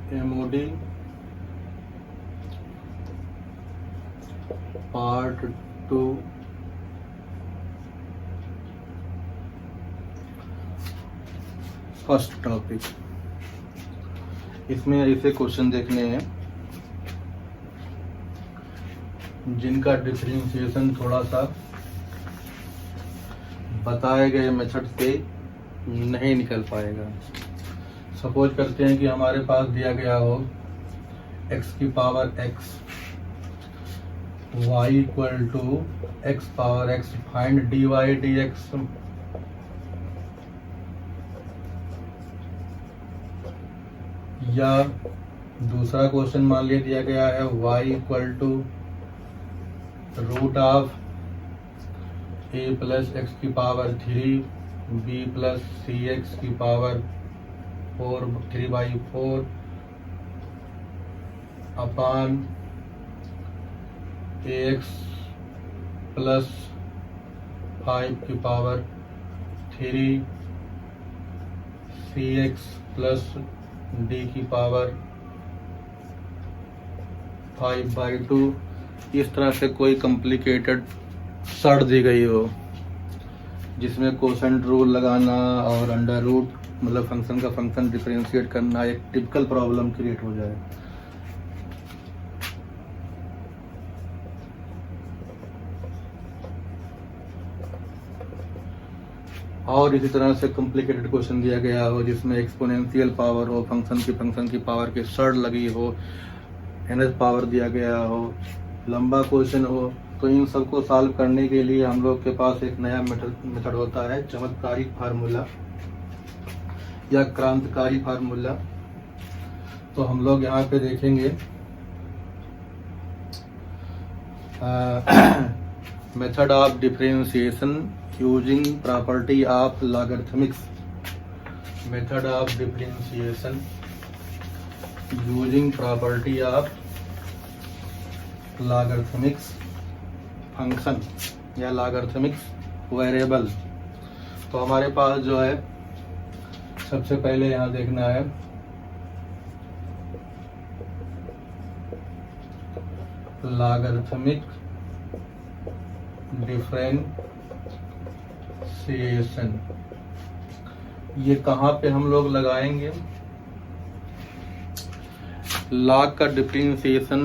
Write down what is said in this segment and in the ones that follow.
MOD part 2 first topic. इसमें ऐसे question देखने हैं जिनका डिफरेंशिएशन थोड़ा सा बताए गए मेथड से नहीं निकल पाएगा। सपोज करते हैं कि हमारे पास दिया गया हो x की power x, y equal to x power x, find dy dx। या दूसरा क्वेश्चन मान लिया दिया गया है y equal to root of a plus X की power 3 b plus C X की पावर 3/4 अपान ax प्लस 5 की पावर 3 cx प्लस d की पावर 5/2। इस तरह से कोई कॉम्प्लिकेटेड शर्त दी गई हो जिसमें कोसेंट रूल लगाना और अंडर रूट मतलब फंक्शन का फंक्शन डिफरेंशिएट करना एक टिपिकल प्रॉब्लम क्रिएट हो जाए। और इसी तरह से कॉम्प्लिकेटेड क्वेश्चन दिया गया हो जिसमें एक्सपोनेंशियल पावर हो, फंक्शन की पावर की शर्त लगी हो, nth पावर दिया गया हो, लंबा क्वेश्चन हो, तो इन सबको सॉल्व करने के लिए हम लोग के पास एक नया मेथड होता है, चमत्कारी फार्मूला या क्रांतिकारी फार्मूला। तो हम लोग यहाँ पे देखेंगे method of differentiation using property of logarithmics. Method of differentiation using property of logarithmics function या लॉगरिथमिक्स वेरिएबल। तो हमारे पास जो है सबसे पहले यहाँ देखना है लॉगरिथमिक डिफरेंशिएशन। ये कहाँ पे हम लोग लगाएंगे? लॉग का डिफरेंशिएशन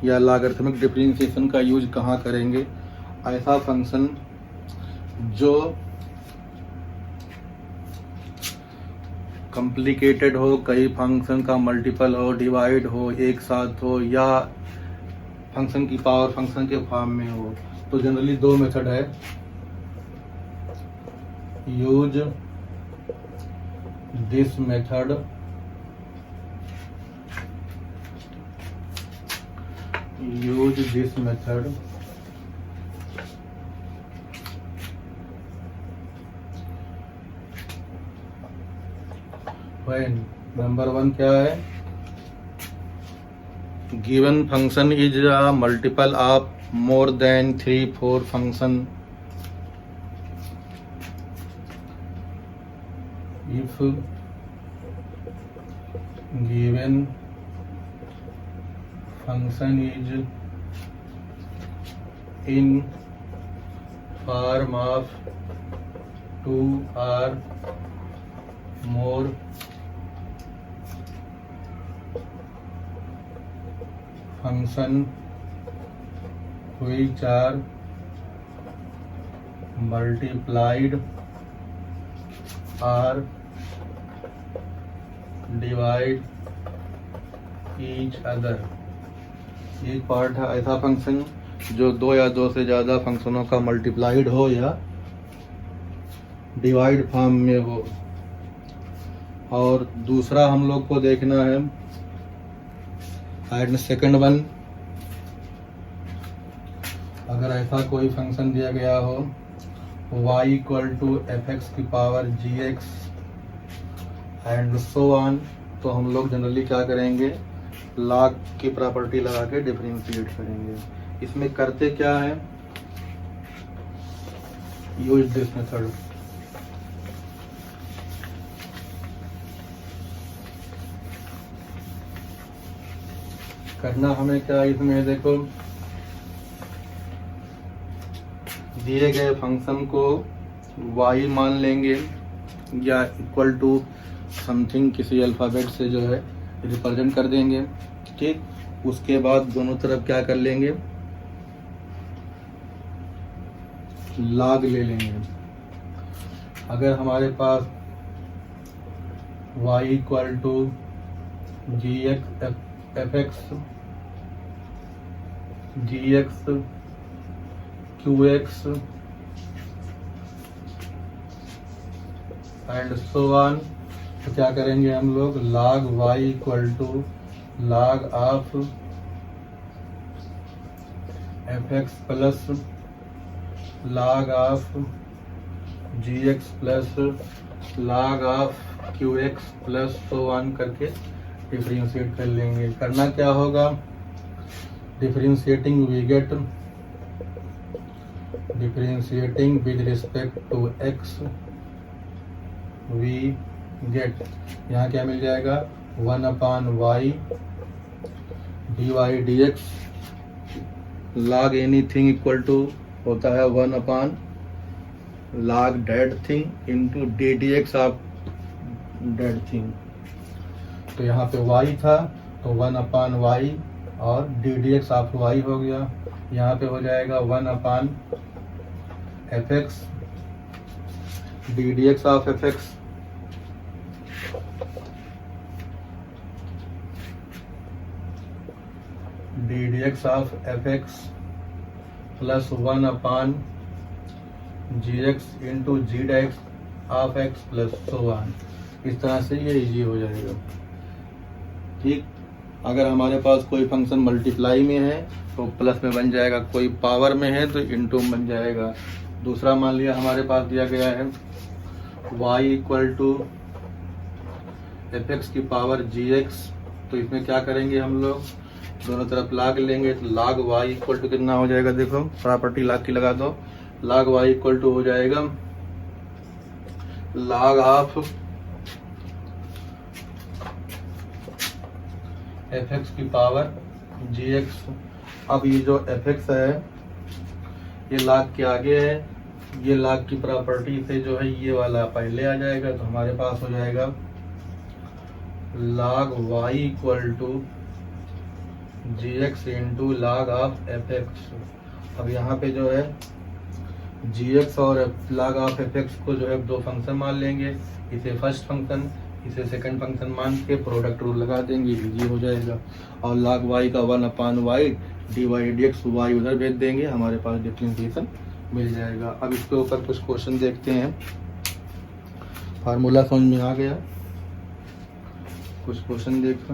या लॉगरिथमिक डिफरेंशिएशन का यूज कहाँ करेंगे? ऐसा फंक्शन जो कॉम्प्लिकेटेड हो, कई फंक्शन का मल्टीपल हो, डिवाइड हो, एक साथ हो, या फंक्शन की पावर फंक्शन के फॉर्म में हो। तो जनरली दो मेथड है, use this method when number 1 क्या है? Given function is a multiple of more than 3-4 function. If given function is in form of 2 or more function which are multiplied or divide each other। एक part है ऐसा function जो 2 या 2 से ज़्यादा फंक्शनों का मल्टीप्लाइड हो या डिवाइड फॉर्म में हो। और दूसरा हम लोग को देखना है एंड सेकंड वन, अगर ऐसा कोई फंक्शन दिया गया हो y इक्वल टू fx की power gx and so on, तो हम लोग जनरली क्या करेंगे? लॉग की प्रॉपर्टी लगा के डिफरेंशिएट करेंगे। इसमें करते क्या है? Use this method. करना हमें क्या है इसमें, देखो दिए गए फंक्शन को y मान लेंगे या इक्वल टू समथिंग किसी अल्फ़ाबेट से जो है रिप्रेजेंट कर देंगे, ठीक। उसके बाद दोनों तरफ क्या कर लेंगे, log ले लेंगे। अगर हमारे पास y equal to gx qx and so on, तो क्या करेंगे हम लोग, log y equal to log of fx plus log of gx plus log of qx plus so on करके डिफरेंशिएट कर लेंगे। करना क्या होगा, differentiating with respect to x we get, यहाँ क्या मिल जाएगा, 1/y dy dx log anything equal to होता है 1/log that thing into D dx of dead thing. तो यहाँ पे y था तो 1/y और डी dx ऑफ y हो गया, यहाँ पे हो जाएगा 1/fx D dx of fx D dx of fx plus 1/gx into G dx of x plus so on. इस तरह से ये इजी हो जाएगा, ठीक। अगर हमारे पास कोई फंक्शन मल्टीप्लाई में है तो प्लस में बन जाएगा, कोई पावर में है तो इनटू में बन जाएगा। दूसरा मान लिया हमारे पास दिया गया है y इक्वल टू fx की पावर gx, तो इसमें क्या करेंगे हम लोग, दोनों तरफ log लेंगे तो log y इक्वल टू कितना हो जाएगा, देखो प्रॉपर्टी log की लगा दो, log y इक्वल टू हो जाएगा log ऑफ fx की पावर gx। अब ये जो fx है ये log के आगे है, ये log की प्रॉपर्टी से जो है ये वाला पहले आ जाएगा, तो हमारे पास हो जाएगा log y equal to gx into log of fx। अब यहाँ पे जो है gx और log ऑफ fx को जो है दो फंक्शन मान लेंगे, इसे फर्स्ट फंक्शन इसे सेकंड फंक्शन मान के प्रोडक्ट रूल लगा देंगे, इजी हो जाएगा। और log y का 1/y dy dx y उधर भेज देंगे, हमारे पास डिफरेंशिएशन मिल जाएगा। अब इसके ऊपर कुछ क्वेश्चन देखते हैं, फार्मूला समझ में आ गया, कुछ क्वेश्चन देखो।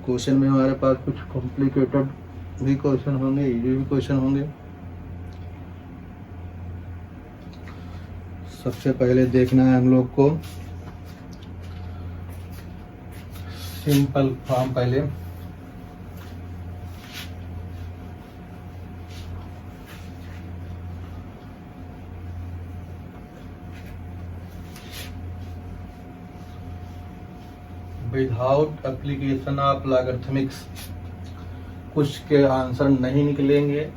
क्वेश्चन में हमारे पास कुछ कॉम्प्लिकेटेड भी क्वेश्चन होंगे, इजी भी क्वेश्चन होंगे। सबसे पहले देखना है हम लोग को सिंपल फॉर्म, पहले विदाउट एप्लीकेशन ऑफ लॉगरिथमिक्स कुछ के आंसर नहीं निकलेंगे।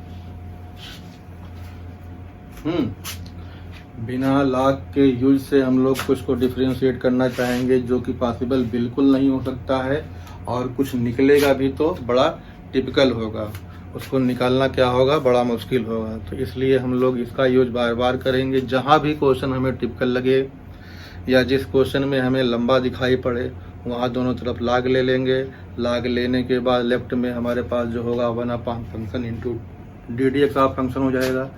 बिना लॉग के यूज से हम लोग कुछ को डिफरेंशिएट करना चाहेंगे जो कि पॉसिबल बिल्कुल नहीं हो सकता है, और कुछ निकलेगा भी तो बड़ा टिपिकल होगा, उसको निकालना क्या होगा, बड़ा मुश्किल होगा। तो इसलिए हम लोग इसका यूज बार बार करेंगे। जहाँ भी क्वेश्चन हमें टिपिकल लगे या जिस क्वेश्चन में हमें लंबा दिखाई पड़े वहाँ दोनों तरफ log ले लेंगे। log लेने के बाद लेफ्ट में हमारे पास जो होगा 1/, function into D dx of function हो जाएगा।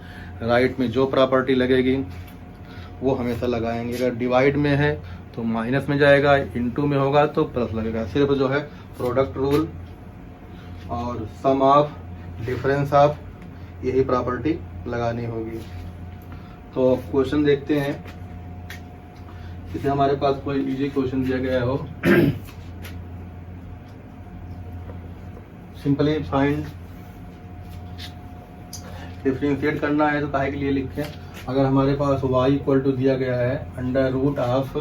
राइट में जो प्रॉपर्टी लगेगी वो हमेशा लगाएंगे। अगर डिवाइड में है तो माइनस में जाएगा, इनटू में होगा तो प्लस लगेगा। सिर्फ जो है प्रोडक्ट रूल और सम ऑफ, डिफरेंस ऑफ, यही प्रॉपर्टी लगानी होगी। तो क्वेश्चन देखते हैं, इसे हमारे पास कोई इजी क्वेश्चन दिया गया हो। सिंपली फाइंड, डिफरेंशिएट करना है तो काहे के लिए लिखें। अगर हमारे पास y इक्वल टू दिया गया है under root of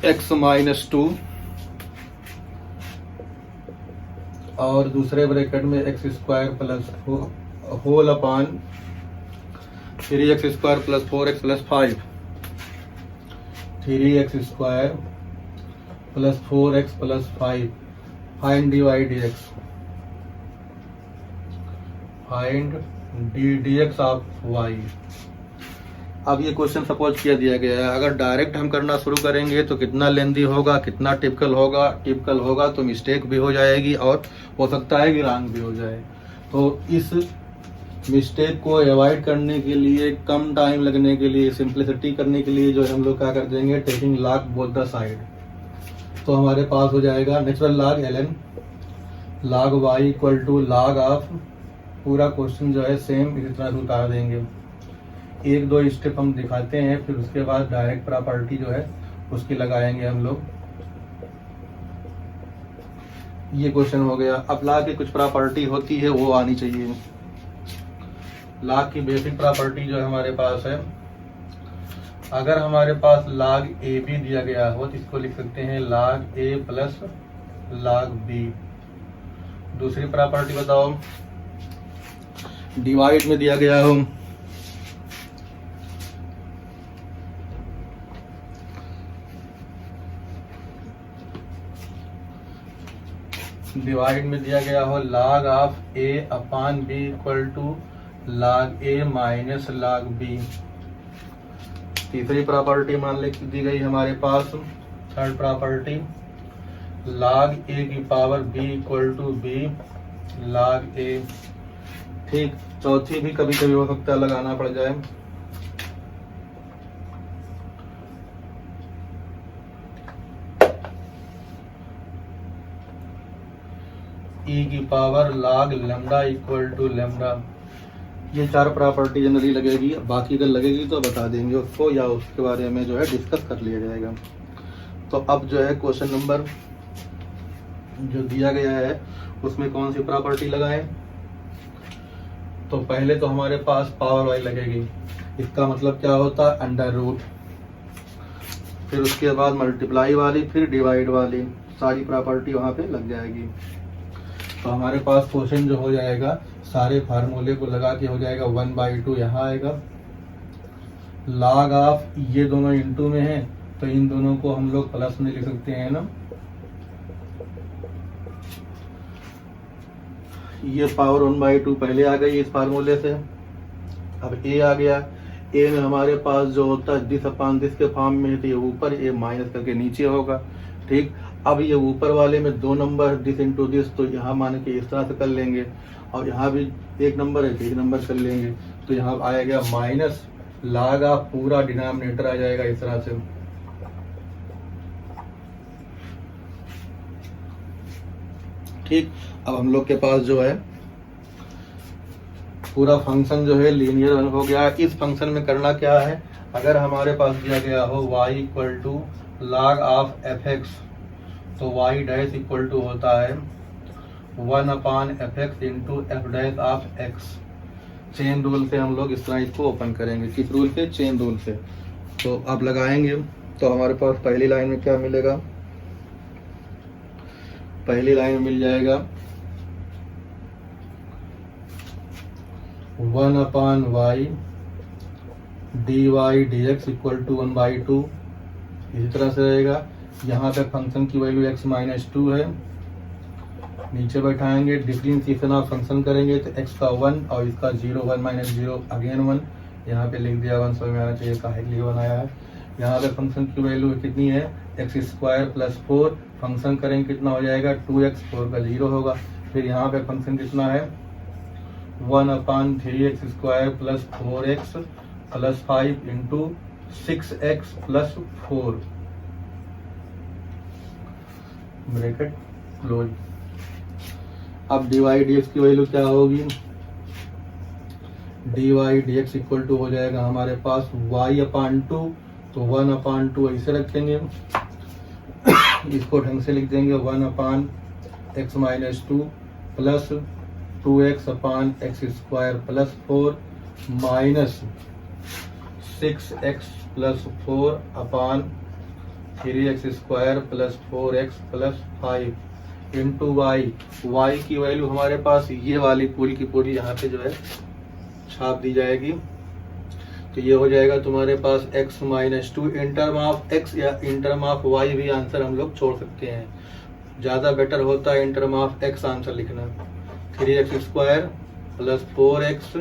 x minus 2 और दूसरे ब्रैकेट में X square plus whole upon 3x square plus 4x plus 5, 3x square plus 4x plus 5। Find dy dx, find dx of y। अब ये question suppose किया दिया गया है, अगर डायरेक्ट हम करना शुरू करेंगे तो कितना लेंदी होगा, कितना टिपिकल होगा तो मिस्टेक भी हो जाएगी और हो सकता है कि रॉन्ग भी हो जाए। तो इस मिस्टेक को अवॉइड करने के लिए, कम टाइम लगने के लिए, सिंप्लिसिटी करने के लिए जो हम लोग क्या कर देंगे, taking log both the side. तो हमारे पास हो जाएगा natural log ln log y equal to log of, पूरा क्वेश्चन जो है सेम इसी तरह से उतार देंगे। एक दो स्टेप हम दिखाते हैं, फिर उसके बाद डायरेक्ट प्रॉपर्टी जो है उसकी लगाएंगे हम लोग। ये क्वेश्चन हो गया। अब लॉग की कुछ प्रॉपर्टी होती है वो आनी चाहिए। लॉग की बेसिक प्रॉपर्टी जो है हमारे पास है, अगर हमारे पास log a b दिया गया हो तो इसको लिख सकते हैं log a plus log b। दूसरी प्रॉपर्टी बताओ, डिवाइड में दिया गया हो log of a upon b equal to log a minus log b। तीसरी प्रॉपर्टी मान ले दी गई हमारे पास, थर्ड प्रॉपर्टी log a की power b equal to b log a। ठीक, चौथी भी कभी कभी हो सकता है लगाना पड़ जाए, e की power log lambda equal to lambda. ये चार प्रॉपर्टी जनरली लगेगी, बाकी अगर लगेगी तो बता देंगे उसको, या उसके बारे में जो है डिस्कस कर लिया जाएगा। तो अब जो है क्वेश्चन नंबर जो दिया गया है उसमें कौन सी प्रॉपर्टी लगाएं। तो पहले तो हमारे पास पावर वाली लगेगी, इसका मतलब क्या होता है, अंडर रूट। फिर उसके बाद मल्टीप्लाई वाली, फिर डिवाइड वाली, सारी प्रॉपर्टी वहां पे लग जाएगी। तो हमारे पास क्वेश्चन जो हो जाएगा सारे फार्मूले को लगा के हो जाएगा 1/2 यहाँ आएगा। log ऑफ ये दोनों इनटू में है तो इन दोनों को हम लोग प्लस में लिख सकते हैं ना। ये पावर 1/2 पहले आ गई इस फार्मूले से। अब a आ गया, a में हमारे पास जो होता है दिस अपान दिस के फॉर्म में है तो ये ऊपर, ये माइनस करके नीचे होगा। ठीक, अब ये ऊपर वाले में दो नंबर दिस इंटू दिस, तो यहाँ मान के इस तरह से कर लेंगे, और यहाँ भी एक नंबर है तो एक नंबर कर लेंगे। तो यहाँ आएगा माइनस log ऑफ पूरा डिनोमिनेटर आ जाएगा इस तरह से। ठीक, अब हम लोग के पास जो है पूरा फंक्शन जो है लीनियर हो गया। इस फंक्शन में करना क्या है, अगर हमारे पास दिया गया हो y equal to log of fx, तो y डैश इक्वल टू होता है 1 upon fx into F dash of x। Chain rule से हम लोग इस तरह इसको ओपन करेंगे। किस रूल से, चेन रूल से। तो अब लगाएंगे तो हमारे पास पहली लाइन में क्या मिलेगा, पहली लाइन में मिल जाएगा 1 अपान y dy dx equal to 1/2। इसी तरह से रहेगा। यहाँ पे फंक्शन की वैल्यू x माइनस 2 है, नीचे बैठाएंगे, डिफरेंशिएशन ऑफ फंक्शन करेंगे तो x का 1 और इसका 0, 1 माइनस 0 अगेन 1। यहाँ पे लिख दिया 1, समझ में आना चाहिए काहे के लिए 1 आया है। यहाँ पे फंक्शन की वैल्यू कितनी है, एक्स स्क्वायर प्लस 4, फंक्शन करेंगे कितना हो जाएगा 2x, 4 का 0 होगा। फिर यहाँ पे फंक्शन कितना है 1 अपान 3x square plus 4x plus 5 into 6x plus 4 bracket close. अब dy dx की वैल्यू क्या होगी, dy dx इक्वल टू हो जाएगा हमारे पास y अपान 2, तो 1 अपान 2 ऐसे रखेंगे, इसको ढंग से लिख देंगे 1 upon x minus 2 plus 2x upon x square plus 4 minus 6x plus 4 upon 3x² plus 4x plus 5 into y. Y की वैल्यू हमारे पास ये वाली पूरी की पूरी यहाँ पे जो है छाप दी जाएगी। तो ये हो जाएगा तुम्हारे पास x - 2 in term of x या इन टर्म ऑफ y भी आंसर हम लोग छोड़ सकते हैं। ज़्यादा बेटर होता है in term of x answer लिखना। 3x² plus 4x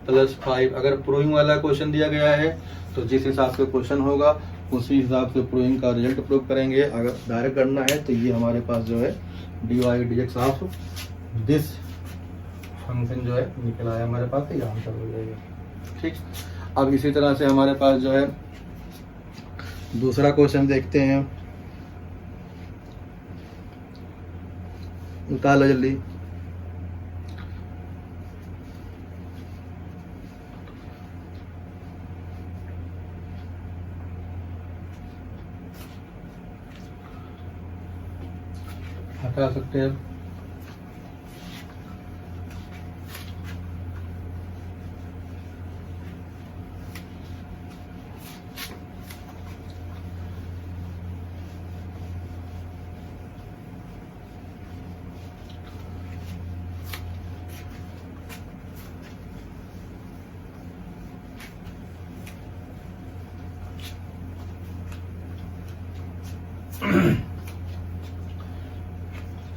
plus 5। अगर प्रूविंग वाला क्वेश्चन दिया गया है तो जिस हिसाब से क्वेश्चन होगा उसी हिसाब से प्रूविंग का रिजल्ट प्रूव करेंगे। अगर डायरेक्ट करना है तो ये हमारे पास जो है dy/dx ऑफ दिस फंक्शन जो है निकल आया हमारे पास, तो ये आंसर हो जाएगा। ठीक, अब इसी तरह से हमारे पास जो है दूसरा क्वेश्चन देखते हैं। निकालो जल्दी। हटा सकते हैं।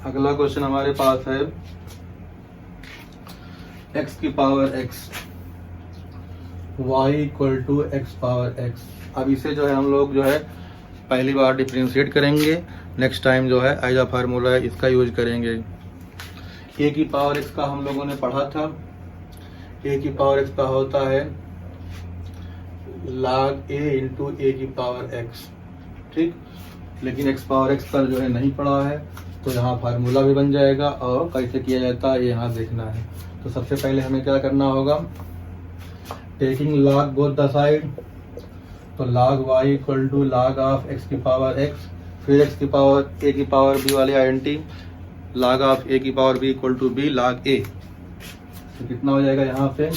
अगला क्वेश्चन हमारे पास है x की power x y equal to x power x। अब इसे जो है हम लोग जो है पहली बार डिफरेंशिएट करेंगे, नेक्स्ट टाइम जो है एज अ फार्मूला है इसका यूज करेंगे। a की पावर x का हम लोगों ने पढ़ा था। a की पावर x का होता है log a इंटू a की पावर x। ठीक, लेकिन x पावर x का जो है नहीं पढ़ा है, तो यहाँ फार्मूला भी बन जाएगा और कैसे किया जाता है ये यहाँ देखना है। तो सबसे पहले हमें क्या करना होगा, taking log both the side, तो log y equal to log of x की पावर x, फिर x की पावर a की पावर b वाली आइडेंटिटी, log ऑफ a की power b equal to b log a। तो कितना हो जाएगा यहाँ पे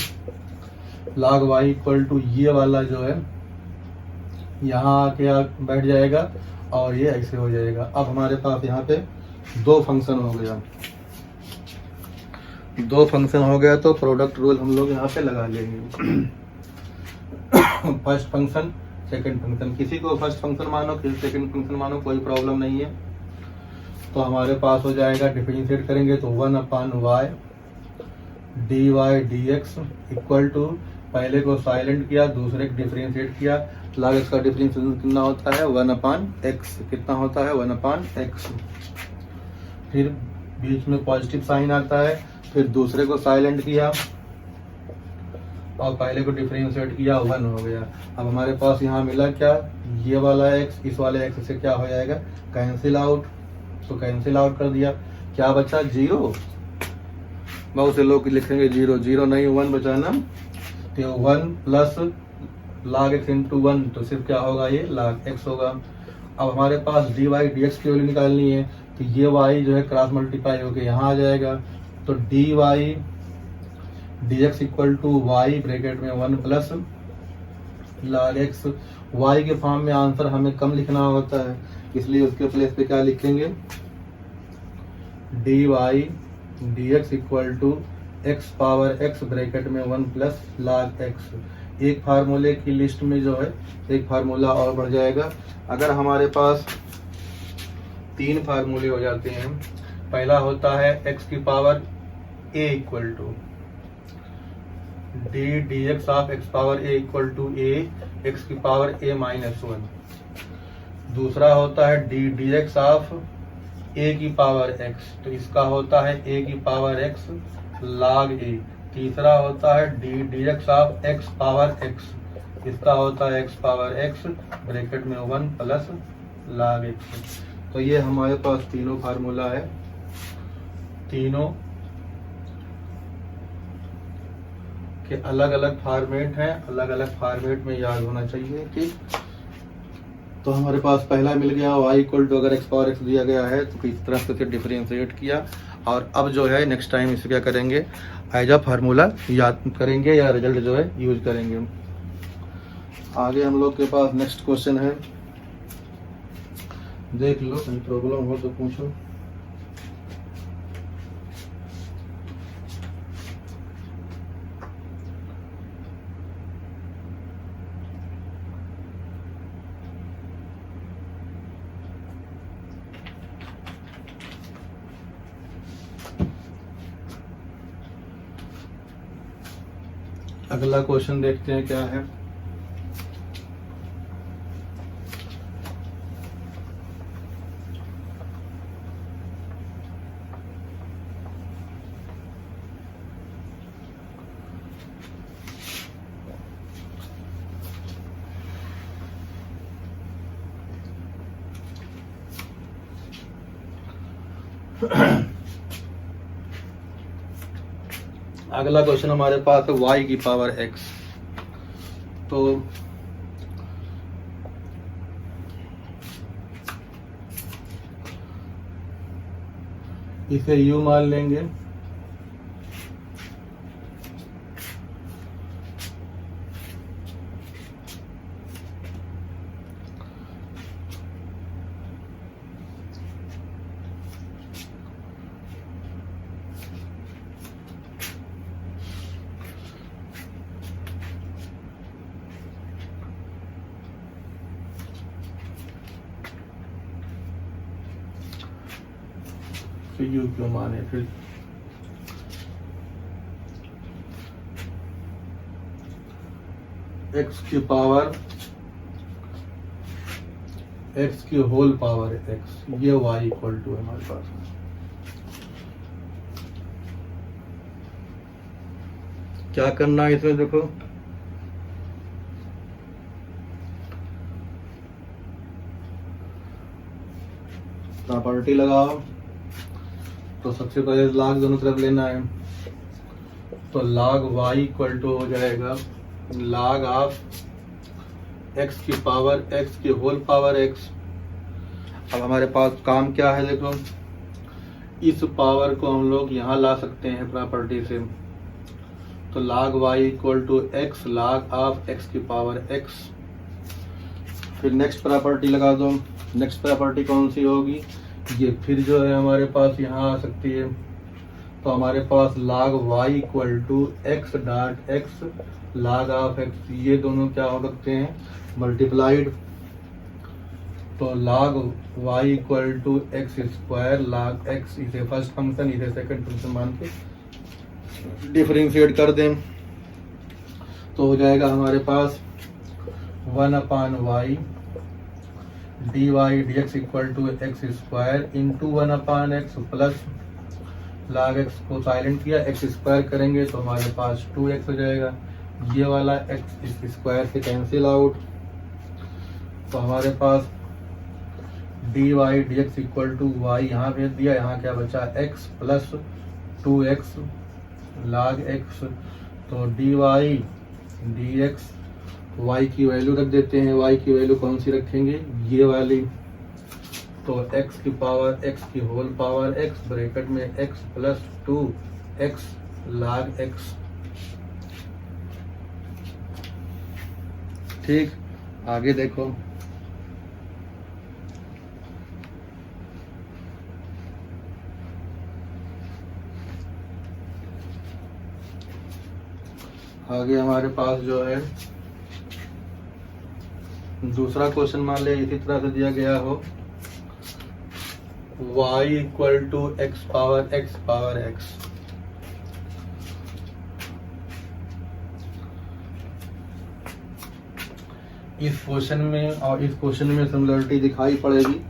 log y इक्वल टू ये वाला जो है यहाँ आके बैठ जाएगा और ये ऐसे हो जाएगा। अब हमारे पास यहाँ पे दो फंक्शन हो गया, दो फंक्शन हो गया तो प्रोडक्ट रूल हम लोग यहाँ पे लगा लेंगे। फर्स्ट फंक्शन सेकंड फंक्शन, किसी को फर्स्ट फंक्शन मानो किसी सेकंड फंक्शन मानो, कोई प्रॉब्लम नहीं है। तो हमारे पास हो जाएगा, डिफरेंशिएट करेंगे तो 1/y dy/dx इक्वल टू, पहले को साइलेंट किया दूसरे को डिफरेंशिएट किया, log x का डिफरेंशिएशन कितना होता है 1/x, कितना होता है 1/x। फिर बीच में पॉजिटिव साइन आता है, फिर दूसरे को साइलेंट किया और पहले को डिफरेंशिएट किया 1 हो गया। अब हमारे पास यहाँ मिला क्या, ये वाला x इस वाले x से क्या हो जाएगा कैंसिल आउट, तो कैंसिल आउट कर दिया, क्या बचा 0। बहुत से लोग लिखेंगे 0, 0 नहीं 1 बचा ना, तो 1 प्लस log x इंटू 1, तो सिर्फ क्या होगा ये log x होगा। अब हमारे पास dy/dx की वैल्यू निकालनी है, तो ये y जो है क्रॉस मल्टीप्लाई होकर यहाँ आ जाएगा, तो dy/dx equal to y bracket में 1 प्लस log x। y के फॉर्म में आंसर हमें कम लिखना होता है, इसलिए उसके प्लेस पे क्या लिखेंगे dy/dx equal to x power x bracket में 1 प्लस log x। एक फार्मूले की लिस्ट में जो है एक फार्मूला और बढ़ जाएगा। अगर हमारे पास 3 फार्मूले हो जाते हैं, पहला होता है x की power a equal to ddx of x power a equal to a x की पावर a माइनस 1। दूसरा होता है ddx ऑफ a की पावर x, तो इसका होता है a की पावर x log a। तीसरा होता है ddx of x power x, इसका होता है x पावर x ब्रैकेट में 1 प्लस log x। तो ये हमारे पास तीनों फार्मूला है, तीनों के अलग अलग फॉर्मेट हैं, अलग अलग फॉर्मेट में याद होना चाहिए। ठीक, तो हमारे पास पहला मिल गया y इक्वल टू, अगर x पावर x दिया गया है तो किस तरह से डिफरेंशिएट किया, और अब जो है नेक्स्ट टाइम इसे क्या करेंगे एज अ फार्मूला याद करेंगे या रिजल्ट जो है यूज करेंगे। आगे हम लोग के पास नेक्स्ट क्वेश्चन है देख लो, कहीं प्रॉब्लम हो तो पूछो। अगला क्वेश्चन देखते हैं क्या है। अगला क्वेश्चन हमारे पास है y की पावर x। तो इसे u मान लेंगे, तो u क्यों माने फिर। x की पावर x की होल पावर x, ये y इक्वल टू है हमारे पास। क्या करना है इसमें, देखो प्रॉपर्टी लगाओ। तो सबसे पहले log दोनों तरफ लेना है, तो log y इक्वल टू हो जाएगा log ऑफ x की पावर x की होल पावर x। अब हमारे पास काम क्या है, देखो इस पावर को हम लोग यहाँ ला सकते हैं प्रॉपर्टी से। तो log y equal to x log of x की पावर x। फिर नेक्स्ट प्रॉपर्टी लगा दो। नेक्स्ट प्रॉपर्टी कौन सी होगी, ये फिर जो है हमारे पास यहाँ आ सकती है। तो हमारे पास log y equal to x dot x log of x, ये दोनों क्या हो सकते हैं, मल्टीप्लाइड। तो log y equal to x square log x, इसे फर्स्ट फंक्शन इसे सेकंड फंक्शन मान के डिफरेंशिएट कर दें। तो हो जाएगा हमारे पास 1/y dy dx equal to x square into 1/x plus log x को साइलेंट किया, एक्स स्क्वायर करेंगे तो हमारे पास 2x हो जाएगा। ये वाला x इस स्क्वायर से कैंसिल आउट। तो हमारे पास dy dx equal to y यहाँ भेज दिया, यहाँ क्या बचा x plus 2x log x। तो dy dx y की वैल्यू रख देते हैं। y की वैल्यू कौन सी रखेंगे, ये वाली। तो x की पावर x की होल पावर x ब्रैकेट में x plus 2x log x। ठीक, आगे देखो। आगे हमारे पास जो है दूसरा क्वेश्चन मान ले इसी तरह से दिया गया हो, y equal to x power x। इस क्वेश्चन में और इस क्वेश्चन में सिमिलरिटी दिखाई पड़ेगी।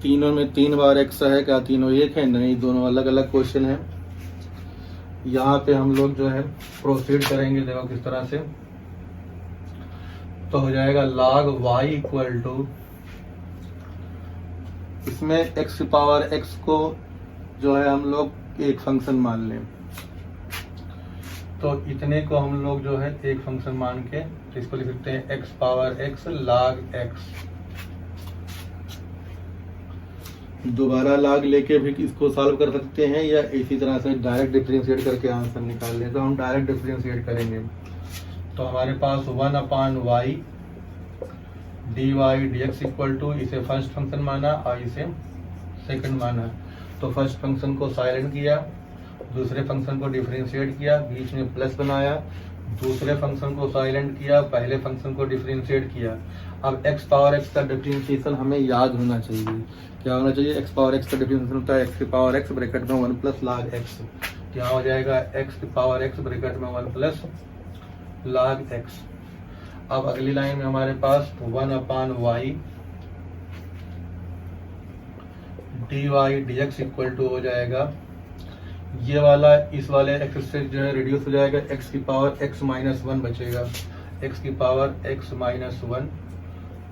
तीनों में 3 बार x है, क्या तीनों एक है, नहीं, दोनों अलग अलग क्वेश्चन है। यहाँ पे हम लोग जो है प्रोसीड करेंगे, देखो किस तरह से। तो हो जाएगा log y इक्वल टू, इसमें x पावर x को जो है हम लोग एक फंक्शन मान लें। तो इतने को हम लोग जो है एक फंक्शन मान के तो इसको लिख सकते हैं x power x log x। दोबारा log लेके भी इसको सॉल्व कर सकते हैं या इसी तरह से डायरेक्ट डिफरेंशिएट करके आंसर निकाल लें। तो हम डायरेक्ट डिफरेंशिएट करेंगे। तो हमारे पास 1/y D Y D X equal to, इसे फर्स्ट फंक्शन माना और इसे सेकंड माना। तो फर्स्ट फंक्शन को साइलेंट किया, दूसरे फंक्शन को डिफरेंशिएट किया, बीच में प्लस बनाया, दूसरे फंक्शन को साइलेंट किया, पहले फंक्शन को डिफरेंशिएट किया। अब एक्स पावर एक्स का डिफरेंशिएशन हमें याद होना चाहिए। क्या होना चाहिए? एक्स पावर एक्स का डिफरेंशिएशन होता है एक्स की पावर एक्स ब्रैकेट में 1 प्लस log एक्स। क्या हो जाएगा? एक्स की पावर एक्स ब्रैकेट में 1 प्लस log एक्स। अब अगली लाइन में हमारे पास 1/y D Y D X equal to हो जाएगा, ये वाला इस वाले एक्स से जो है रिड्यूस हो जाएगा, एक्स की पावर एक्स माइनस 1 बचेगा, एक्स की power x minus 1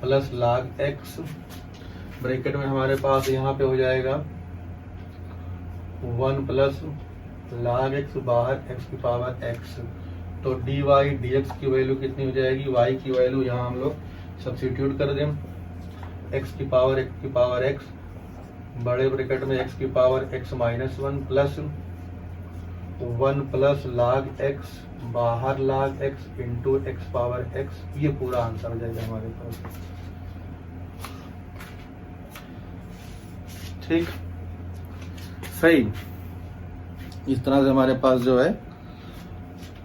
plus log x bracket में हमारे पास यहाँ पे हो जाएगा 1 प्लस log एक्स, बाहर एक्स की पावर एक्स। तो डी वाई डी एक्स की वैल्यू कितनी हो जाएगी? वाई की वैल्यू यहाँ हम लोग सब्स्टिट्यूट कर दें, एक्स की पावर एक्स बड़े ब्रैकेट में एक्स की power x minus 1 plus 1 plus log x, बाहर log x into x power x. ये पूरा आंसर हो जाएगा हमारे पास। ठीक, सही। इस तरह से हमारे पास जो है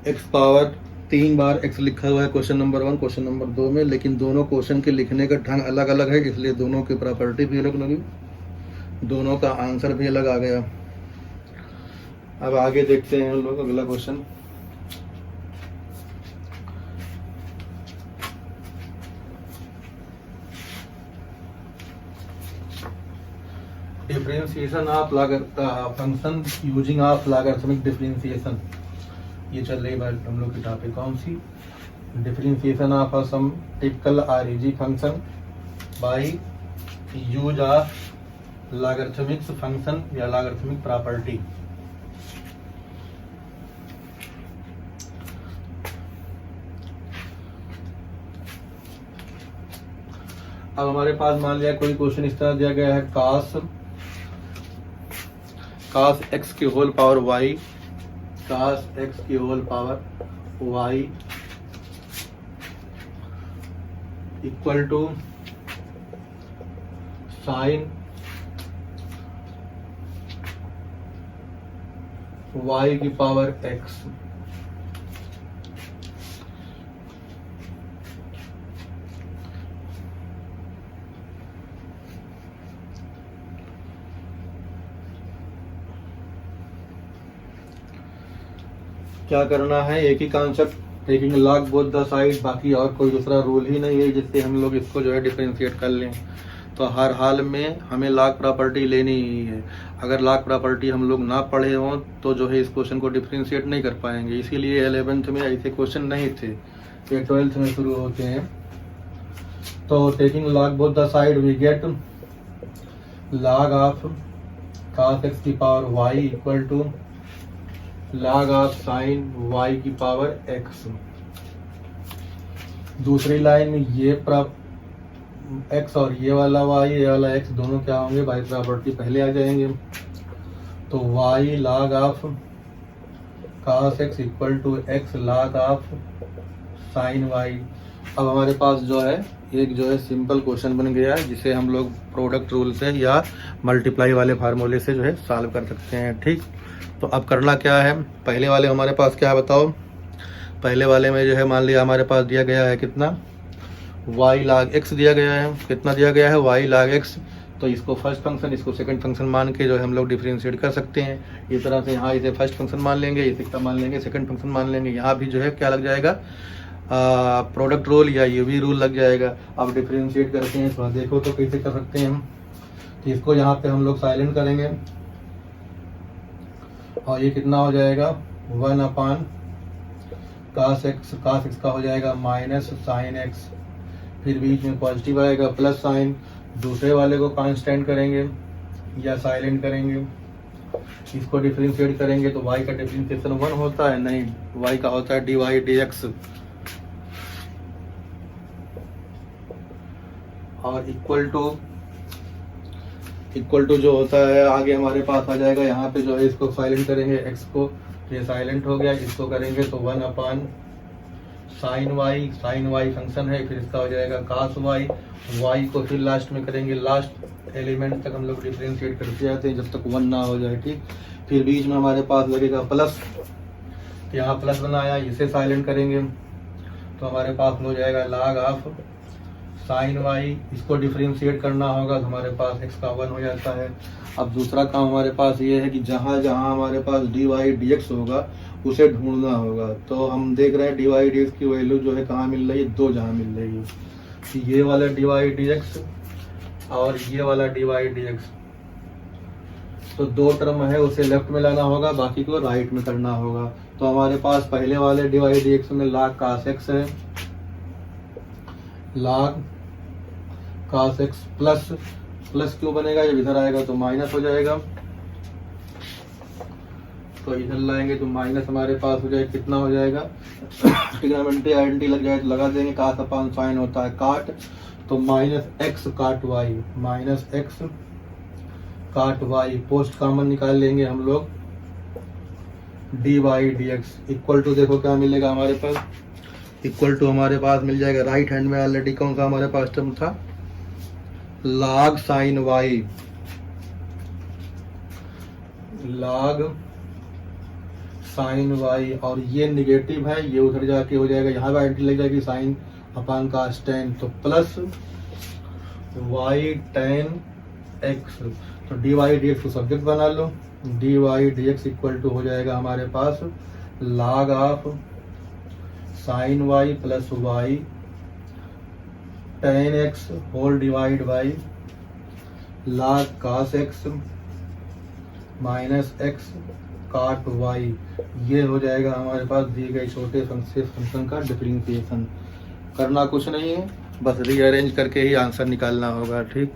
एक्स पावर 3 बार एक्स लिखा हुआ है क्वेश्चन नंबर 1, क्वेश्चन नंबर 2 में, लेकिन दोनों क्वेश्चन के लिखने का ढंग अलग अलग है, इसलिए दोनों की प्रॉपर्टी भी अलग लगी, दोनों का आंसर भी अलग आ गया। अब आगे देखते हैं हम लोग अगला question. Differentiation of function using of logarithmic differentiation, ये चल रही है हम लोग की टॉपिक कौन सी? Differentiation of some typical or easy function by use of logarithmic function या लॉगरिथमिक प्रॉपर्टी। अब हमारे पास मान लिया कोई क्वेश्चन इस तरह दिया गया है, cos x की whole power y, cos x की whole power y equal to sine y की पावर x। क्या करना है? एक ही concept, taking log both the side, बाकी और कोई दूसरा रूल ही नहीं है जिससे हम लोग इसको जो है डिफरेंशिएट कर लें। तो हर हाल में हमें log प्रॉपर्टी लेनी ही है। अगर log प्रॉपर्टी हम लोग ना पढ़े हों तो जो है इस क्वेश्चन को डिफरेंशिएट नहीं कर पाएंगे। इसीलिए 11th में ऐसे क्वेश्चन नहीं थे, ये 12th में शुरू होते हैं। तो taking log both the side we get log of cos x की power y equal to log of sine y की पावर x। दूसरी लाइन में ये x और ये वाला y, ये वाला x दोनों क्या होंगे? बाई प्रॉपर्टी पहले आ जाएंगे। तो y log of cos x equal to x log of sine y। अब हमारे पास जो है एक जो है सिंपल क्वेश्चन बन गया है, जिसे हम लोग प्रोडक्ट रूल से या मल्टीप्लाई वाले फार्मूले से जो है सॉल्व कर सकते हैं। ठीक, तो अब करना क्या है? पहले वाले हमारे पास क्या है बताओ? पहले वाले में जो है मान लिया हमारे पास दिया गया है कितना? y log x दिया गया है। कितना दिया गया है? y log x। तो इसको फर्स्ट फंक्शन, इसको सेकंड फंक्शन मान के जो है हम लोग डिफरेंशिएट कर सकते हैं। इस तरह से यहाँ इसे फर्स्ट फंक्शन मान लेंगे, इसे क्या मान लेंगे? सेकंड फंक्शन मान लेंगे। यहाँ भी जो है क्या लग जाएगा? प्रोडक्ट रूल या यूवी रूल लग जाएगा। अब डिफरेंशिएट करते हैं, थोड़ा देखो तो कैसे कर सकते हैं हम। तो इसको यहाँ पे हम लोग साइलेंट करेंगे और ये कितना हो जाएगा? 1 cos x का हो जाएगा माइनस साइन x, फिर बीच में पॉजिटिव आएगा प्लस साइन। दूसरे वाले को कांस्टेंट करेंगे या साइलेंट करेंगे, इसको डिफरेंशिएट करेंगे तो y का डिफरेंशिएशन 1 होता है, नहीं y का होता है डी वाई डी एक्स। और इक्वल टू जो होता है आगे हमारे पास आ जाएगा। यहाँ पे जो है इसको साइलेंट करेंगे x को, ये साइलेंट हो गया। इसको करेंगे तो 1 साइन वाई फंक्शन है, फिर इसका हो जाएगा cos वाई को फिर लास्ट में करेंगे, लास्ट एलिमेंट तक हम लोग डिफरेंशिएट करते जाते हैं जब तक 1 ना हो जाए, ठीक। फिर बीच में हमारे पास लगेगा प्लस, तो यहाँ प्लस बनाया, इसे साइलेंट करेंगे तो हमारे पास हो जाएगा log ऑफ साइन वाई, इसको डिफरेंशिएट करना होगा तो हमारे पास x का 1 हो जाता है। अब दूसरा काम हमारे पास ये है कि जहाँ जहाँ हमारे पास dy dx होगा उसे ढूंढना होगा, तो हम देख रहे हैं dy dx की वैल्यू जो है कहाँ मिल रही है, 2 जहाँ मिल रही है, तो ये वाला dy dx और ये वाला dy dx, तो 2 टर्म है उसे लेफ्ट में लाना होगा, बाकी को राइट में करना होगा। तो हमारे पास पहले वाले dy dx में log cos x है, log cos x प्लस क्यों बनेगा, जब इधर आएगा तो माइनस हो जाएगा, तो इधर लाएंगे तो माइनस हमारे पास हो जाएगा, कितना हो जाएगा, ट्रिग्नोमेट्री आइडेंटिटी लग जाए तो लगा देंगे, cos अपॉन साइन होता है काट, तो माइनस एक्स काट वाई, पोस्ट कॉमन निकाल लेंगे हम लोग, dy dx इक्वल टू, देखो क्या मिलेगा हमारे पास, इक्वल टू हमारे पास मिल जाएगा, राइट हैंड में ऑलरेडी कौन सा हमारे पास टर्म था, log sine Y, log sine Y, और ये निगेटिव है, ये उधर जाके हो जाएगा, यहाँ पे आइडेंटिटी लग जाएगी साइन अपान cos tan, तो प्लस वाई tan x, तो dy dx को सब्जेक्ट बना लो, dy dx इक्वल टू हो जाएगा हमारे पास log of sine Y plus Y tan x whole divide by log cos x minus x काट y, ये हो जाएगा हमारे पास दिए गए छोटे फंक्शन का डिफरेंशिएशन। करना कुछ नहीं है, बस रीअरेंज करके ही आंसर निकालना होगा, ठीक।